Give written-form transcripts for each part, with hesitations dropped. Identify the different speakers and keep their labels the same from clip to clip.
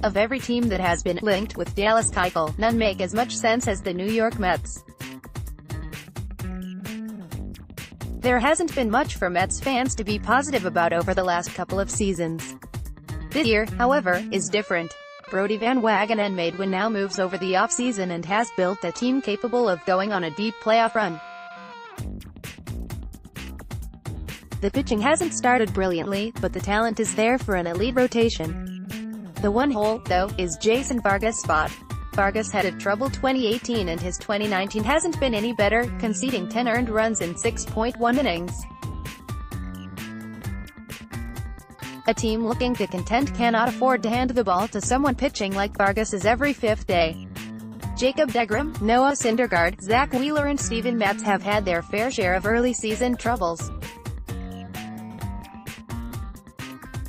Speaker 1: Of every team that has been linked with Dallas Keuchel, none make as much sense as the New York Mets. There hasn't been much for Mets fans to be positive about over the last couple of seasons. This year, however, is different. Brodie van Wagenen made win now moves over the offseason and has built a team capable of going on a deep playoff run. The pitching hasn't started brilliantly, but the talent is there for an elite rotation. The one hole, though, is Jason Vargas' spot. Vargas had a troubled 2018 and his 2019 hasn't been any better, conceding 10 earned runs in 6.1 innings. A team looking to contend cannot afford to hand the ball to someone pitching like Vargas every fifth day. Jacob deGrom, Noah Syndergaard, Zach Wheeler and Steven Matz have had their fair share of early season troubles.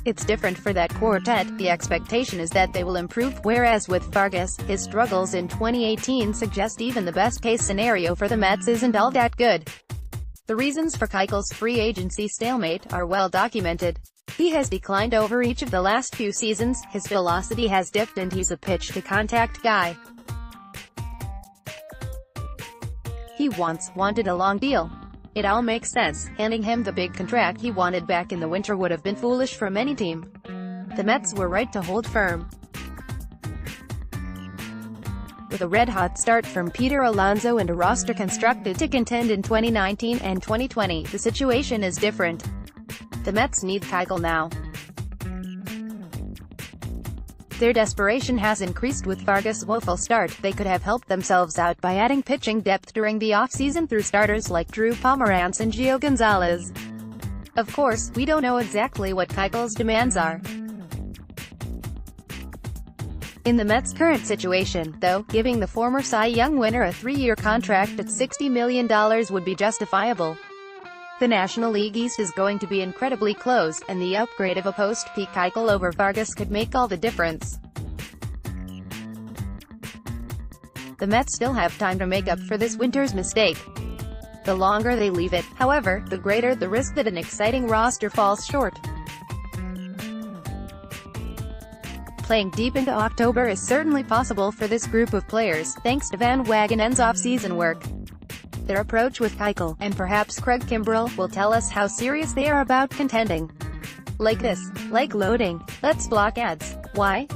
Speaker 1: It's different for that quartet. The expectation is that they will improve, whereas with Vargas, his struggles in 2018 suggest even the best-case scenario for the Mets isn't all that good. The reasons for Keuchel's free agency stalemate are well documented. He has declined over each of the last few seasons, his velocity has dipped and he's a pitch-to-contact guy. He once wanted a long deal. It all makes sense. Handing him the big contract he wanted back in the winter would have been foolish from any team. The Mets were right to hold firm. With a red-hot start from Peter Alonso and a roster constructed to contend in 2019 and 2020, the situation is different. The Mets need Keuchel now. Their desperation has increased with Vargas' woeful start. They could have helped themselves out by adding pitching depth during the offseason through starters like Drew Pomeranz and Gio Gonzalez. Of course, we don't know exactly what Keuchel's demands are. In the Mets' current situation, though, giving the former Cy Young winner a 3-year contract at $60 million would be justifiable. The National League East is going to be incredibly close, and the upgrade of a post-peak Keuchel over Vargas could make all the difference. The Mets still have time to make up for this winter's mistake. The longer they leave it, however, the greater the risk that an exciting roster falls short. Playing deep into October is certainly possible for this group of players, thanks to Van Wagenen's off-season work. Their approach with Keuchel, and perhaps Craig Kimbrell, will tell us how serious they are about contending. Like this. Like loading. Let's block ads. Why?